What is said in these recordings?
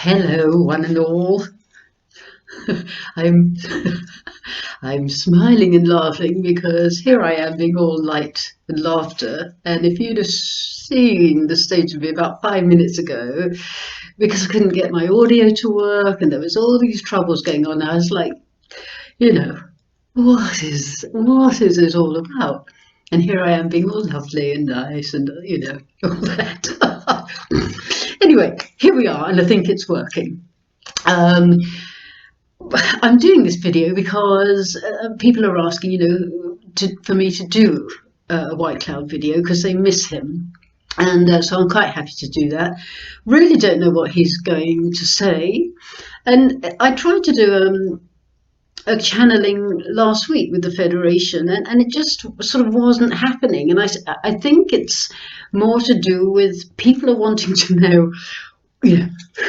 Hello, one and all. I'm I'm smiling and laughing because here I am being all light and laughter. And if you'd have seen the state of me about 5 minutes ago, because I couldn't get my audio to work and there was all these troubles going on, I was like, you know, what is this all about? And here I am being all lovely and nice and all that. Anyway, here we are, and I think it's working. Um, I'm doing this video because people are asking, for me to do a White Cloud video because they miss him. And so I'm quite happy to do that. Really don't know what he's going to say. And I tried to do a channeling last week with the Federation, and it just sort of wasn't happening. And I think it's more to do with people are wanting to know,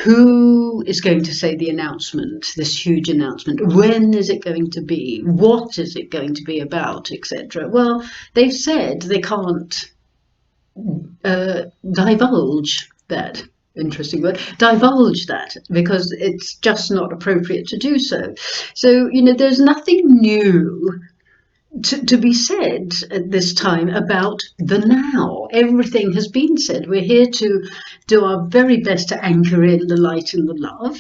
who is going to say the announcement, this huge announcement? When is it going to be? What is it going to be about, etc.? Well, they've said they can't divulge that. Interesting word. Divulge that because it's just not appropriate to do so. So, there's nothing new to be said at this time about the now. Everything has been said. We're here to do our very best to anchor in the light and the love.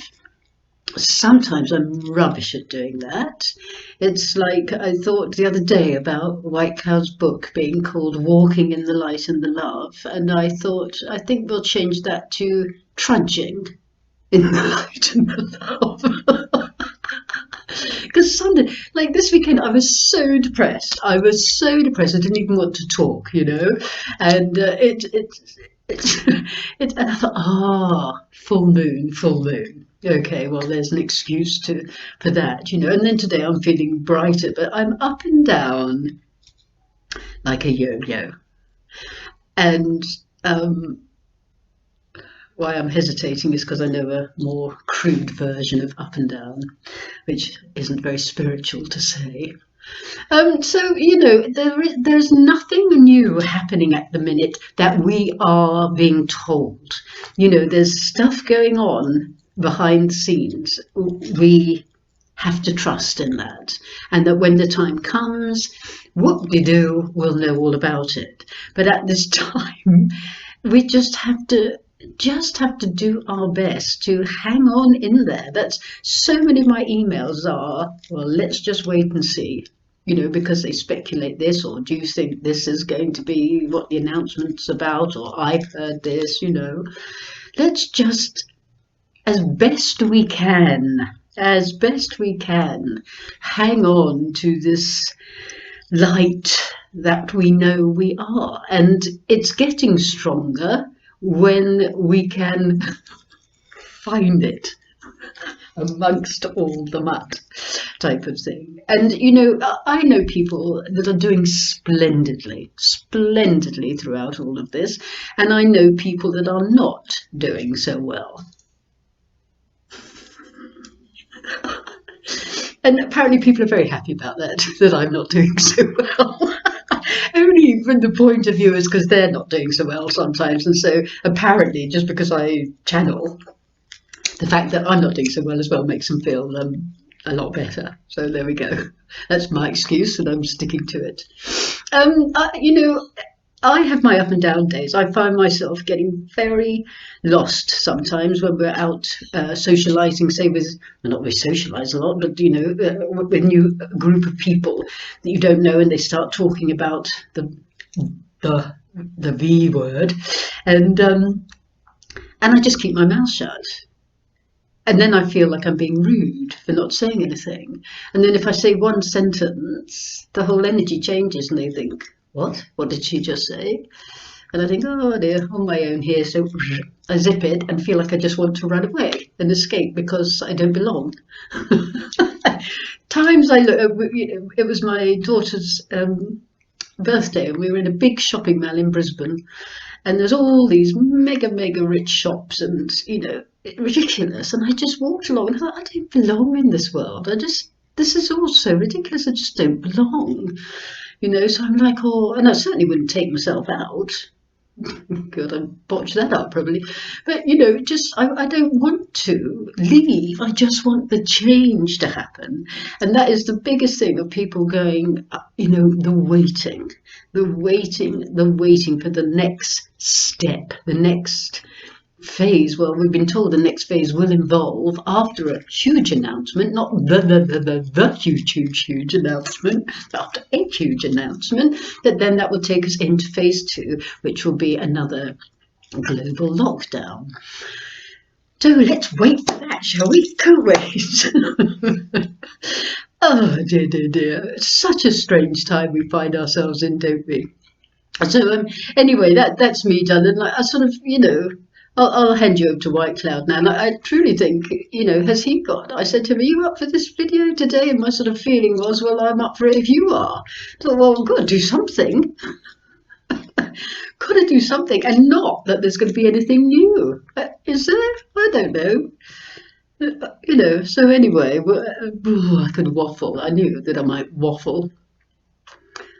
Sometimes I'm rubbish at doing that. It's like I thought the other day about White Cloud's book being called Walking in the Light and the Love, and I thought, I think we'll change that to Trudging in the Light and the Love. Because Sunday, like this weekend, I was so depressed. I didn't even want to talk, and and I thought, full moon. Okay, well, there's an excuse for that, And then today I'm feeling brighter, but I'm up and down like a yo-yo. And why I'm hesitating is because I know a more crude version of up and down, which isn't very spiritual to say. So, there's nothing new happening at the minute that we are being told. There's stuff going on behind the scenes. We have to trust in that. And that when the time comes, whoop-de-doo, we'll know all about it. But at this time, we just have to do our best to hang on in there. That's so many of my emails are, well, let's just wait and see, because they speculate this, or do you think this is going to be what the announcement's about, or I've heard this, Let's just, as best we can, hang on to this light that we know we are. And it's getting stronger when we can find it amongst all the mud type of thing. And, I know people that are doing splendidly throughout all of this. And I know people that are not doing so well. And apparently people are very happy about that I'm not doing so well. Only from the point of view is because they're not doing so well sometimes. And so apparently just because I channel, the fact that I'm not doing so well as well makes them feel a lot better. So there we go. That's my excuse and I'm sticking to it. I have my up and down days. I find myself getting very lost sometimes when we're out socialising, say not we socialise a lot, but, with a new group of people that you don't know and they start talking about the V word. And I just keep my mouth shut. And then I feel like I'm being rude for not saying anything. And then if I say one sentence, the whole energy changes and they think, what? What did she just say? And I think, oh dear, on my own here. So I zip it and feel like I just want to run away and escape because I don't belong. Times I look, it was my daughter's birthday and we were in a big shopping mall in Brisbane. And there's all these mega rich shops and, ridiculous. And I just walked along and I thought, I don't belong in this world. This is all so ridiculous. I just don't belong. So I'm like, and I certainly wouldn't take myself out. God, I botched that up probably. But, just I don't want to leave. I just want the change to happen. And that is the biggest thing of people going, the waiting for the next step, the next phase. Well, we've been told the next phase will involve, after a huge announcement, not the huge announcement, but after a huge announcement, that will take us into phase 2, which will be another global lockdown. So let's wait for that, shall we? Go wait. Oh dear. It's such a strange time we find ourselves in, don't we? So anyway, that's me done, and I sort of, I'll hand you over to White Cloud now. And I truly think, has he got? I said to him, "Are you up for this video today?" And my sort of feeling was, well, I'm up for it if you are. I thought, well, we've got to do something. Got to do something, and not that there's going to be anything new. Is there? I don't know. So anyway, I could waffle. I knew that I might waffle.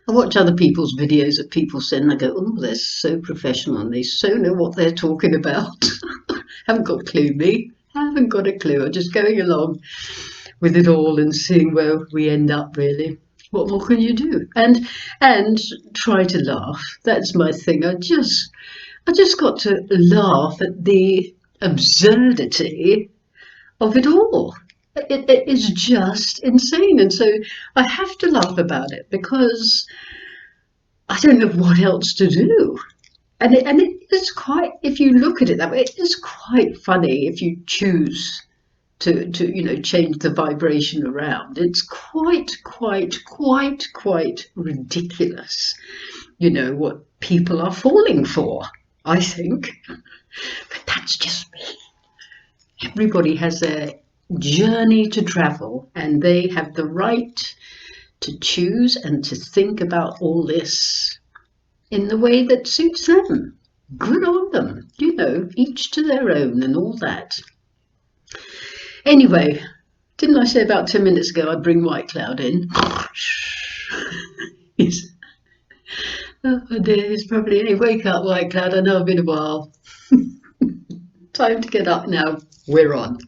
I watch other people's videos that people send and I go, oh, they're so professional and they so know what they're talking about. Haven't got a clue, me. Haven't got a clue. I'm just going along with it all and seeing where we end up, really. What more can you do? And try to laugh. That's my thing. I just got to laugh at the absurdity of it all. It is just insane. And so I have to laugh about it because I don't know what else to do. And it is quite, if you look at it that way, it is quite funny if you choose to change the vibration around. It's quite ridiculous, what people are falling for, I think. But that's just me. Everybody has their journey to travel, and they have the right to choose and to think about all this in the way that suits them. Good on them, each to their own and all that. Anyway, didn't I say about 10 minutes ago I'd bring White Cloud in? Oh dear, it's probably, hey, wake up, White Cloud, I know it's been a while. Time to get up now, we're on.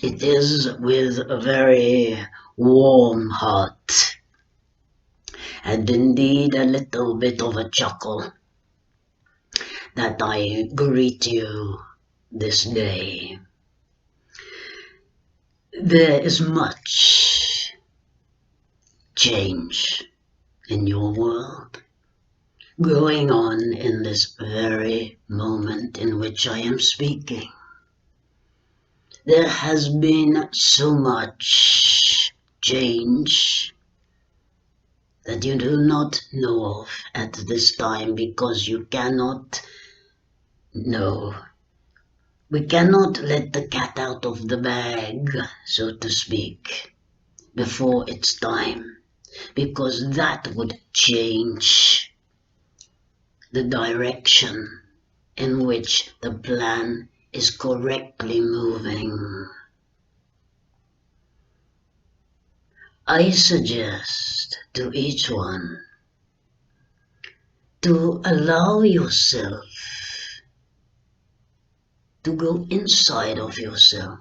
It is with a very warm heart, and indeed a little bit of a chuckle, that I greet you this day. There is much change in your world going on in this very moment in which I am speaking. There has been so much change that you do not know of at this time, because you cannot know. We cannot let the cat out of the bag, so to speak, before it's time, because that would change the direction in which the plan is correctly moving. I suggest to each one to allow yourself to go inside of yourself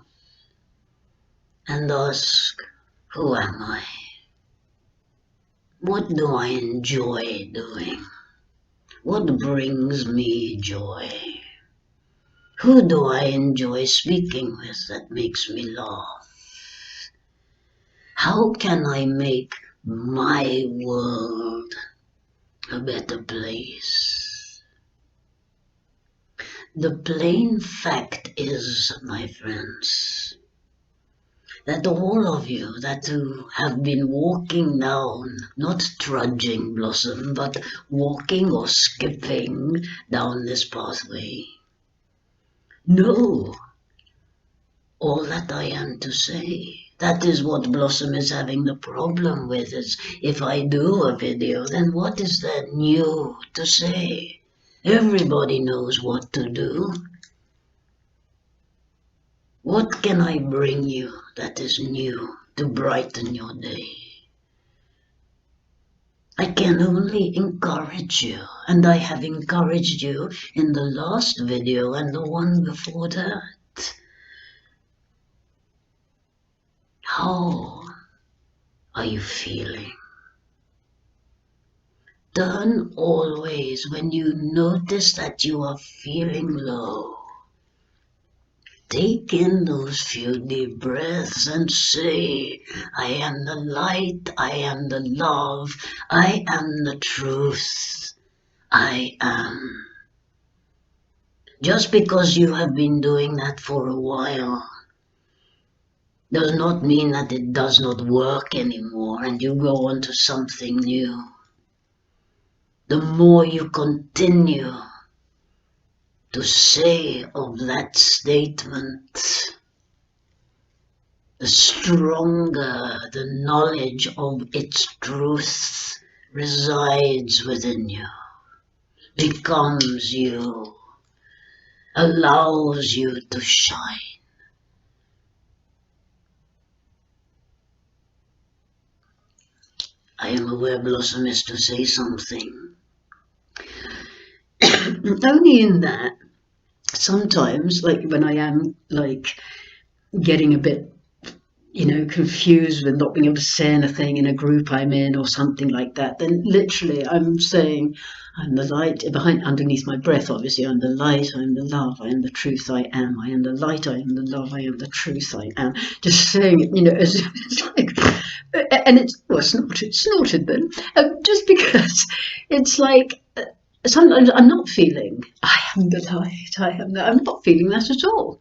and ask, who am I? What do I enjoy doing? What brings me joy? Who do I enjoy speaking with that makes me laugh? How can I make my world a better place? The plain fact is, my friends, that all of you that who have been walking down, not trudging, Blossom, but walking or skipping down this pathway, know all that I am to say. That is what Blossom is having the problem with, is if I do a video, then what is there new to say? Everybody knows what to do. What can I bring you that is new to brighten your day? I can only encourage you, and I have encouraged you in the last video and the one before that. How are you feeling? Turn always when you notice that you are feeling low. Take in those few deep breaths and say, I am the light, I am the love, I am the truth, I am. Just because you have been doing that for a while does not mean that it does not work anymore and you go on to something new. The more you continue to say of that statement, the stronger the knowledge of its truth resides within you, becomes you, allows you to shine. I am aware Blossom is to say something. Only in that sometimes, like when I am like getting a bit, confused with not being able to say anything in a group I'm in or something like that, then literally I'm saying, I'm the light, underneath my breath, obviously, I'm the light, I am the love, I am the truth, I am the light, I am the love, I am the truth, I am. Just saying it, it's like, and it's, well, snorted then, just because it's like, sometimes I'm not feeling, I am the light, I'm not feeling that at all.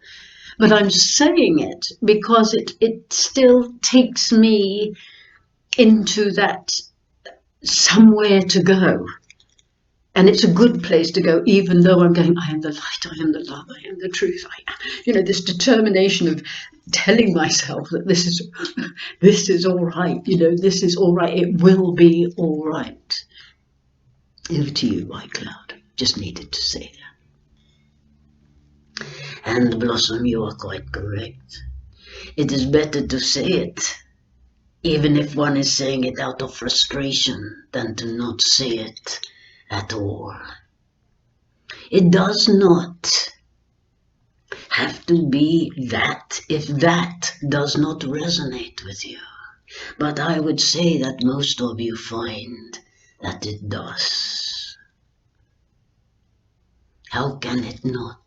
But I'm saying it because it still takes me into that somewhere to go. And it's a good place to go, even though I'm going, I am the light, I am the love, I am the truth, I am. This determination of telling myself that this is all right, this is all right, it will be all right. Over to you, White Cloud. Just needed to say that. And Blossom, you are quite correct. It is better to say it, even if one is saying it out of frustration, than to not say it at all. It does not have to be that if that does not resonate with you. But I would say that most of you find that it does. How can it not?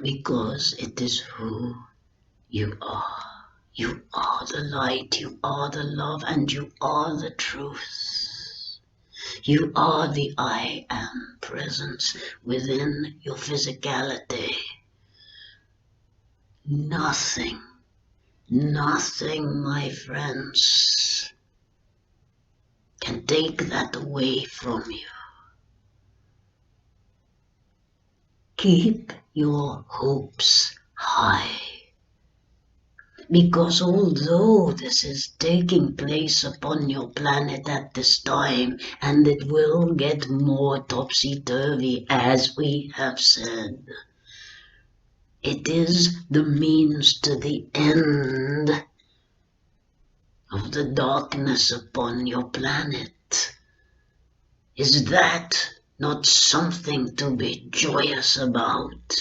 Because it is who you are. You are the light, you are the love, and you are the truth. You are the I am presence within your physicality. Nothing, my friends, can take that away from you. Keep your hopes high. Because although this is taking place upon your planet at this time, and it will get more topsy-turvy as we have said, it is the means to the end of the darkness upon your planet. Is that not something to be joyous about?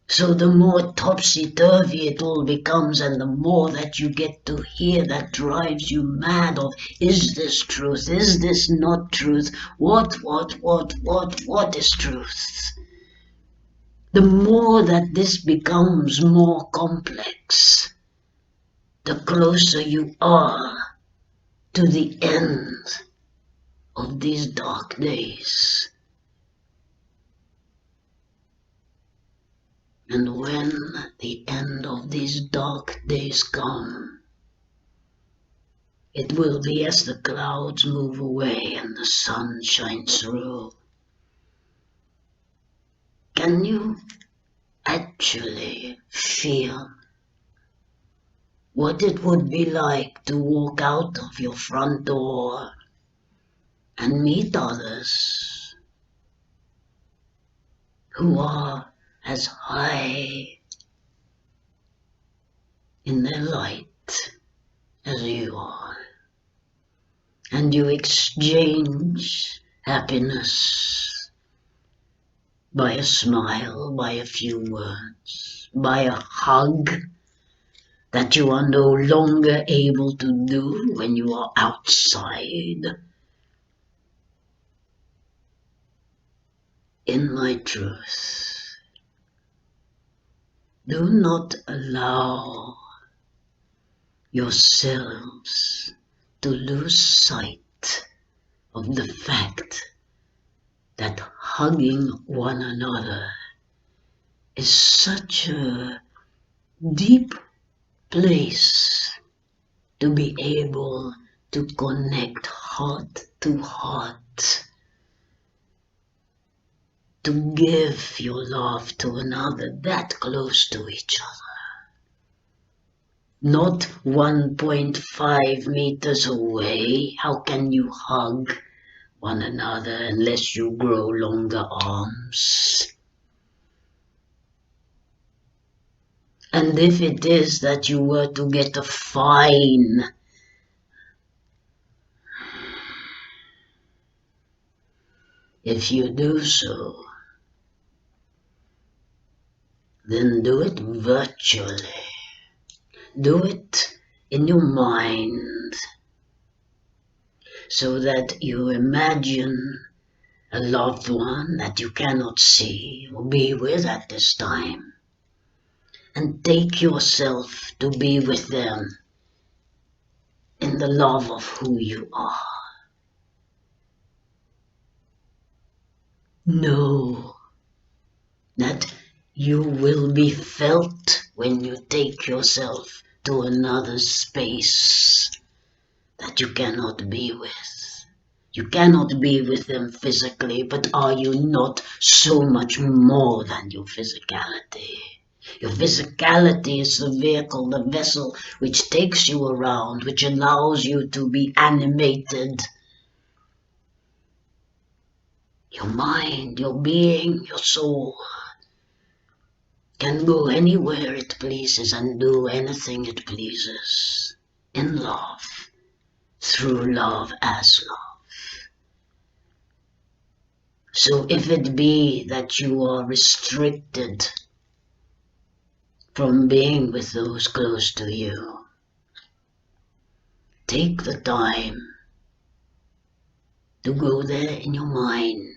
So the more topsy-turvy it all becomes, and the more that you get to hear that drives you mad of, is this truth? Is this not truth? What is truth? The more that this becomes more complex, the closer you are to the end of these dark days. And when the end of these dark days come, it will be as the clouds move away and the sun shines through. Can you actually feel what it would be like to walk out of your front door and meet others who are as high in their light as you are, and you exchange happiness by a smile, by a few words, by a hug that you are no longer able to do when you are outside. In my truth, do not allow yourselves to lose sight of the fact that hugging one another is such a deep place to be able to connect heart to heart, to give your love to another that close to each other. Not 1.5 meters away. How can you hug one another unless you grow longer arms? And if it is that you were to get a fine, if you do so, then do it virtually. Do it in your mind so that you imagine a loved one that you cannot see or be with at this time, and take yourself to be with them in the love of who you are. Know that you will be felt when you take yourself to another space that you cannot be with. You cannot be with them physically, but are you not so much more than your physicality? Your physicality is the vehicle, the vessel which takes you around, which allows you to be animated. Your mind, your being, your soul can go anywhere it pleases and do anything it pleases in love, through love as love. So if it be that you are restricted from being with those close to you, take the time to go there in your mind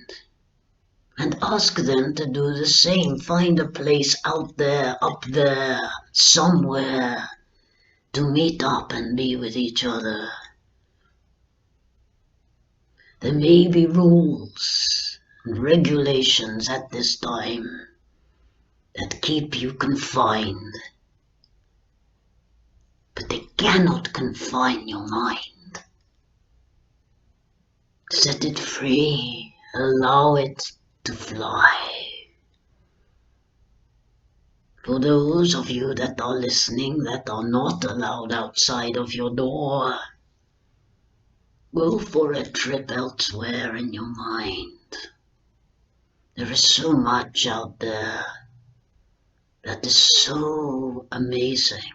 and ask them to do the same. Find a place out there, up there, somewhere to meet up and be with each other. There may be rules and regulations at this time that keep you confined, but they cannot confine your mind. Set it free, allow it to fly. For those of you that are listening that are not allowed outside of your door, go for a trip elsewhere in your mind. There is so much out there that is so amazing.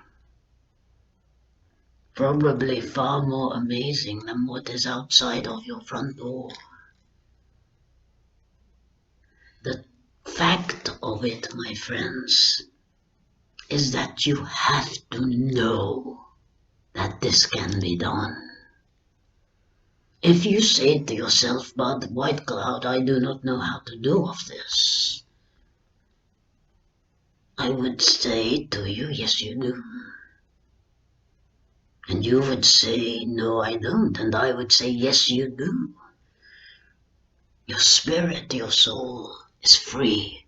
Probably far more amazing than what is outside of your front door. The fact of it, my friends, is that you have to know that this can be done. If you say to yourself, but White Cloud, I do not know how to do of this, I would say to you, yes you do. And you would say, no I don't, and I would say, yes you do. Your spirit, your soul is free.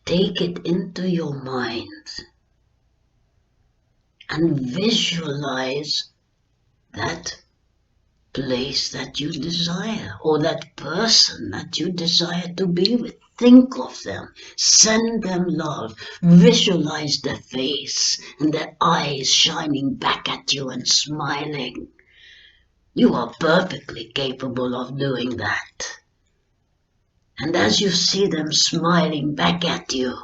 Take it into your mind and visualize that place that you desire, or that person that you desire to be with. Think of them, send them love, visualize their face and their eyes shining back at you and smiling. You are perfectly capable of doing that. And as you see them smiling back at you,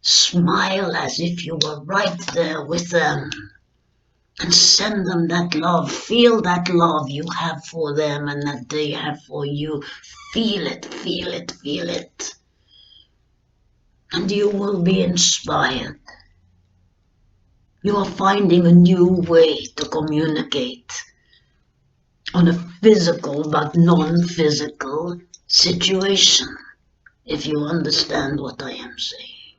smile as if you were right there with them. And send them that love. Feel that love you have for them and that they have for you. Feel it, feel it, feel it. And you will be inspired. You are finding a new way to communicate on a physical but non-physical situation, if you understand what I am saying.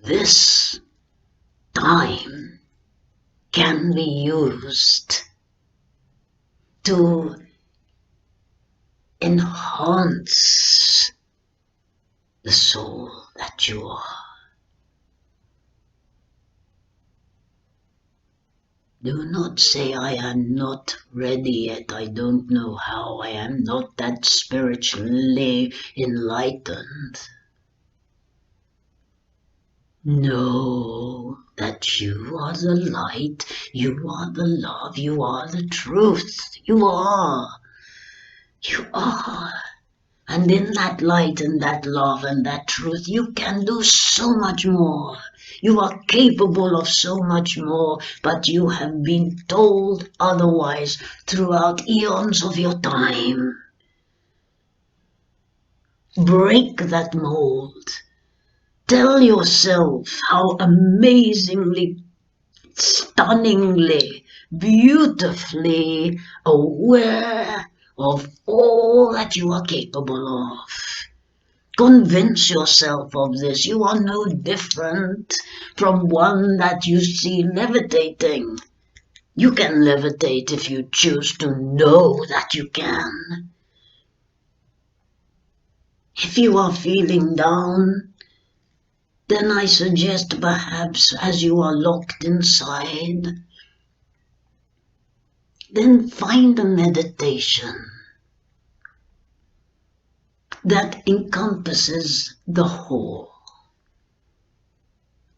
This time can be used to enhance the soul that you are. Do not say, I am not ready yet, I don't know how, I am not that spiritually enlightened. Know that you are the light, you are the love, you are the truth. You are. You are. And in that light and that love and that truth, you can do so much more. You are capable of so much more, but you have been told otherwise throughout eons of your time. Break that mold. Tell yourself how amazingly, stunningly, beautifully aware of all that you are capable of. Convince yourself of this. You are no different from one that you see levitating. You can levitate if you choose to know that you can. If you are feeling down, then I suggest perhaps as you are locked inside, then find a meditation that encompasses the whole,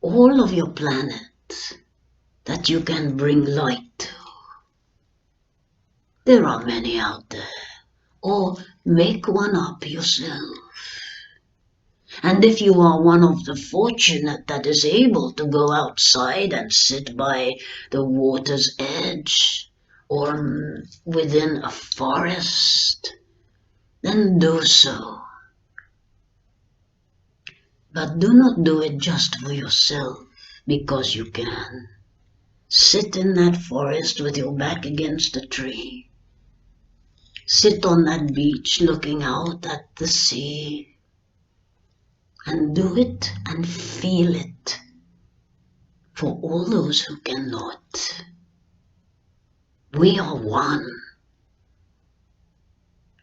all of your planet that you can bring light to. There are many out there, or make one up yourself. And if you are one of the fortunate that is able to go outside and sit by the water's edge, or within a forest, then do so. But do not do it just for yourself, because you can. Sit in that forest with your back against a tree. Sit on that beach looking out at the sea. And do it and feel it for all those who cannot. We are one.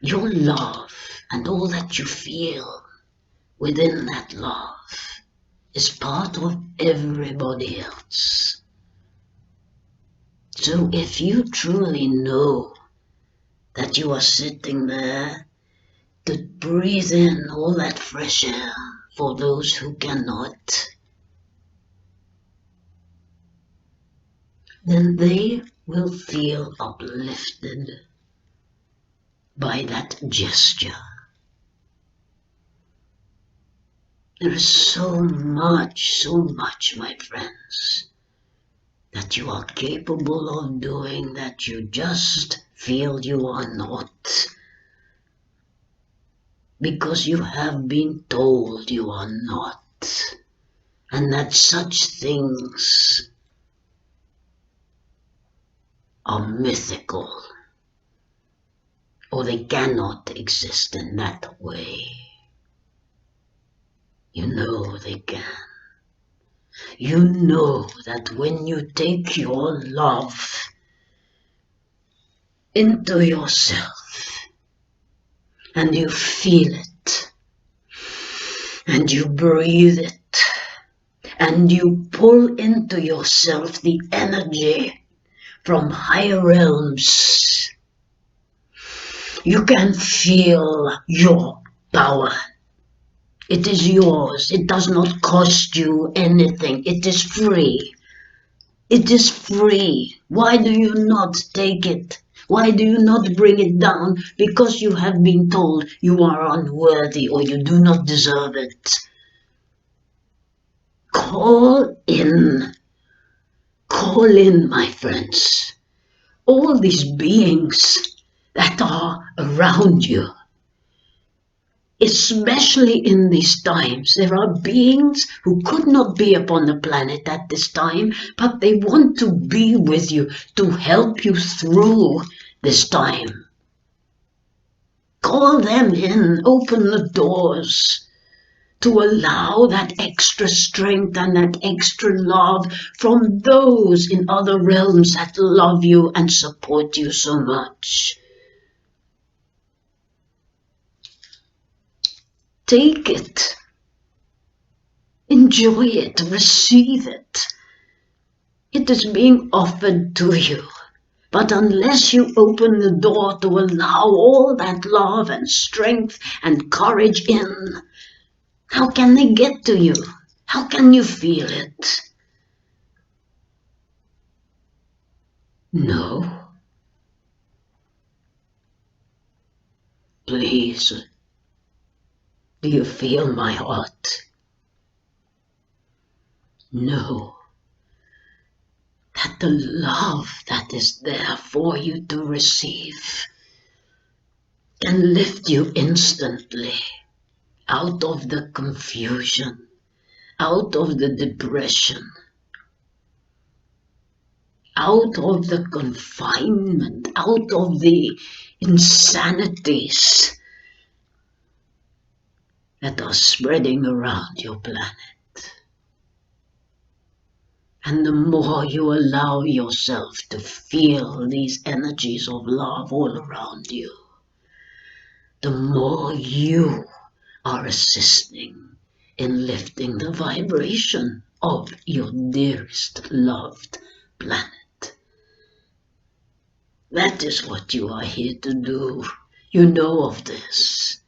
Your love and all that you feel within that love is part of everybody else. So if you truly know that you are sitting there to breathe in all that fresh air for those who cannot, then they will feel uplifted by that gesture. There is so much, my friends, that you are capable of doing that you just feel you are not. Because you have been told you are not. And that such things are mythical. Or they cannot exist in that way. You know they can. You know that when you take your love into yourself and you feel it and you breathe it and you pull into yourself the energy from higher realms, you can feel your power. It is yours. It does not cost you anything. It is free. It is free. Why do you not take it? Why do you not bring it down because you have been told you are unworthy or you do not deserve it? Call in, my friends, all these beings that are around you. Especially in these times, there are beings who could not be upon the planet at this time, but they want to be with you to help you through this time. Call them in, open the doors to allow that extra strength and that extra love from those in other realms that love you and support you so much. Take it. Enjoy it. Receive it. It is being offered to you. But unless you open the door to allow all that love and strength and courage in, how can they get to you? How can you feel it? No. Please. Do you feel my heart? Know that the love that is there for you to receive can lift you instantly out of the confusion, out of the depression, out of the confinement, out of the insanities that are spreading around your planet. And the more you allow yourself to feel these energies of love all around you, the more you are assisting in lifting the vibration of your dearest loved planet. That is what you are here to do. You know of this.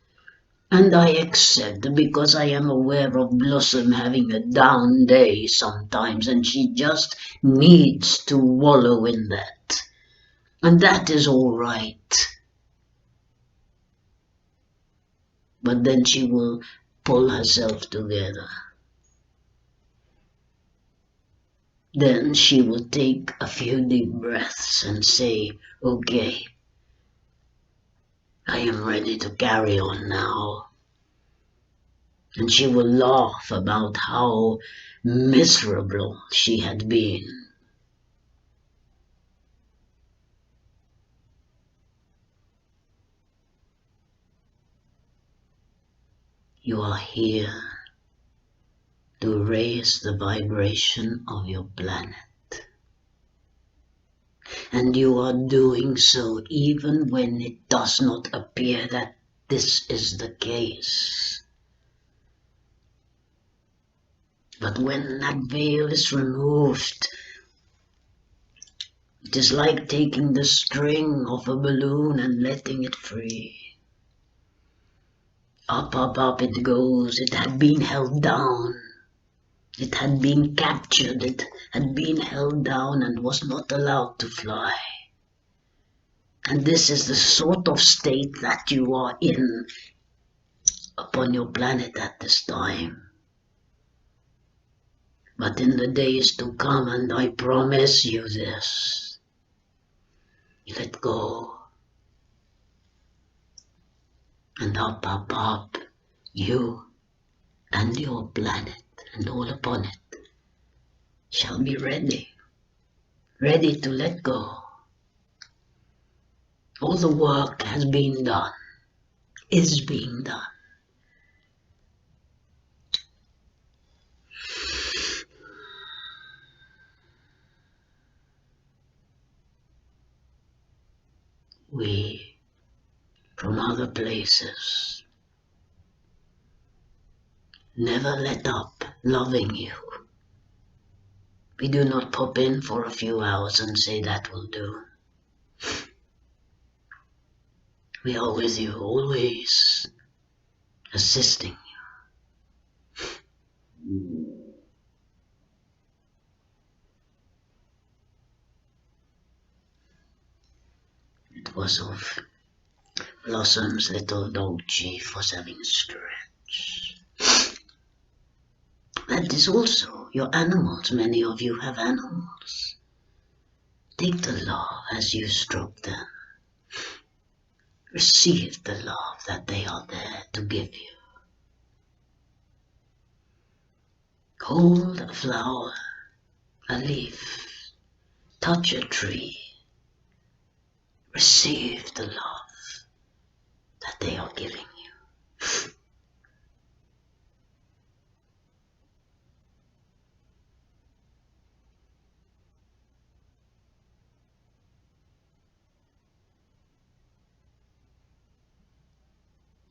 And I accept because I am aware of Blossom having a down day sometimes and she just needs to wallow in that. And that is all right. But then she will pull herself together. Then she will take a few deep breaths and say, okay, I am ready to carry on now. And she will laugh about how miserable she had been. You are here to raise the vibration of your planet. And you are doing so even when it does not appear that this is the case. But when that veil is removed, it is like taking the string of a balloon and letting it free. Up, up, up it goes. It had been held down. It had been captured. It had been held down and was not allowed to fly. And this is the sort of state that you are in upon your planet at this time. But in the days to come, and I promise you this, let go. And up, up, up, you and your planet and all upon it shall be ready to let go. All the work has been done, is being done. We, from other places, never let up loving you. We do not pop in for a few hours and say that will do. We are with you always, assisting you. was of Blossom's little dog chief was having a stretch. That is also your animals. Many of you have animals. Take the love as you stroke them. Receive the love that they are there to give you. Hold a flower, a leaf, touch a tree. Receive the love that they are giving you.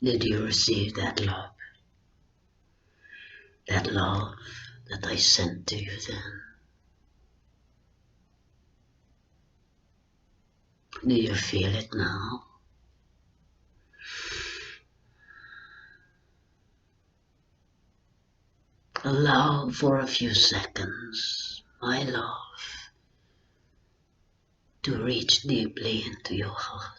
Did you receive that love? That love that I sent to you then? Do you feel it now? Allow for a few seconds my love to reach deeply into your heart.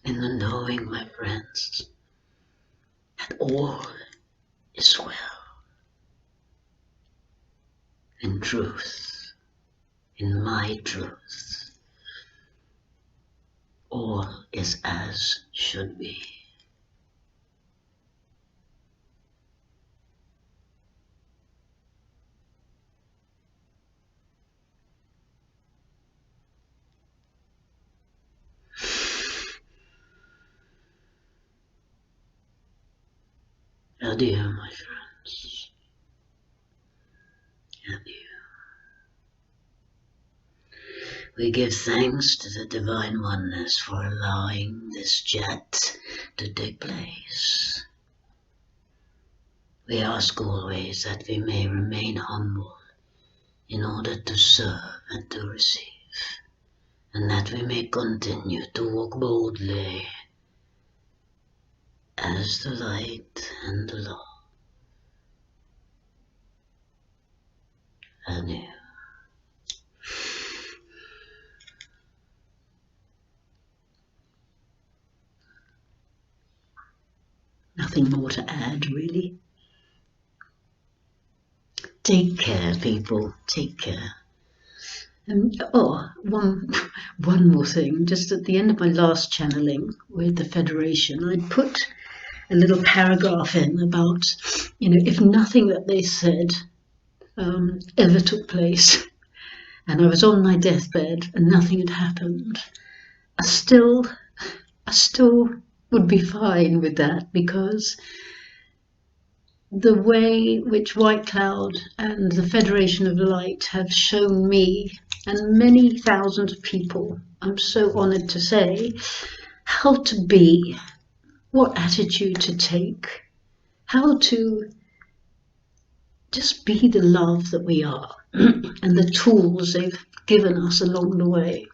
In the knowing, my friends, that all is well. In truth, in my truth, all is as should be. Adieu, my friends. Adieu. We give thanks to the Divine Oneness for allowing this chat to take place. We ask always that we may remain humble in order to serve and to receive, and that we may continue to walk boldly as the light and the law. Adieu. Nothing more to add, really. Take care, people. Take care. One more thing. Just at the end of my last channeling with the Federation, I put a little paragraph in about, if nothing that they said ever took place, and I was on my deathbed and nothing had happened, I still would be fine with that, because the way which White Cloud and the Federation of Light have shown me and many thousands of people, I'm so honoured to say, how to be, what attitude to take, how to just be the love that we are, and the tools they've given us along the way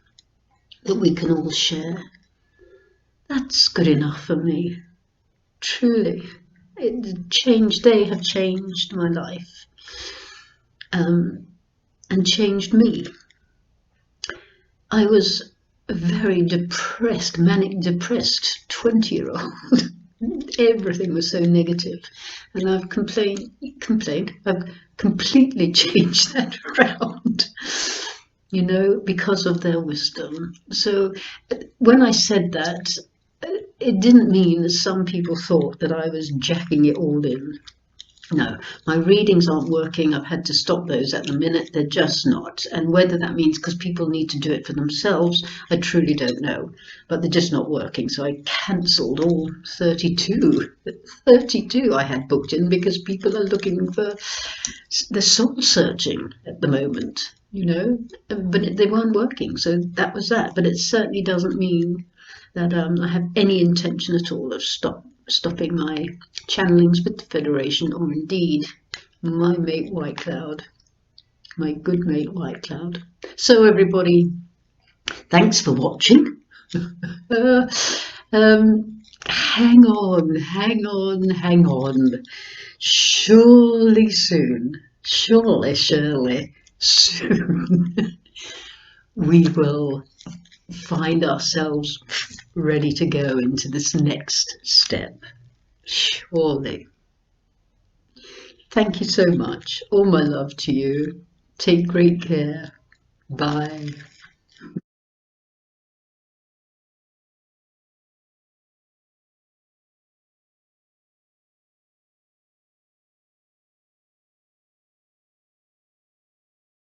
that we can all share. That's good enough for me, truly. They have changed my life, and changed me. I was a very depressed, manic depressed 20-year-old. Everything was so negative, and I've I've completely changed that around, because of their wisdom. So when I said that, it didn't mean, as some people thought, that I was jacking it all in. No, my readings aren't working. I've had to stop those at the minute. They're just not. And whether that means because people need to do it for themselves, I truly don't know. But they're just not working. So I cancelled all 32. 32 I had booked in, because people are looking for, they're soul searching at the moment, but they weren't working. So that was that. But it certainly doesn't mean that I have any intention at all of stopping my channelings with the Federation, or indeed my mate White Cloud, my good mate White Cloud. So everybody, thanks for watching. Hang on. Shh. surely soon, surely soon, we will find ourselves ready to go into this next step. Surely. Thank you so much. All my love to you. Take great care. Bye.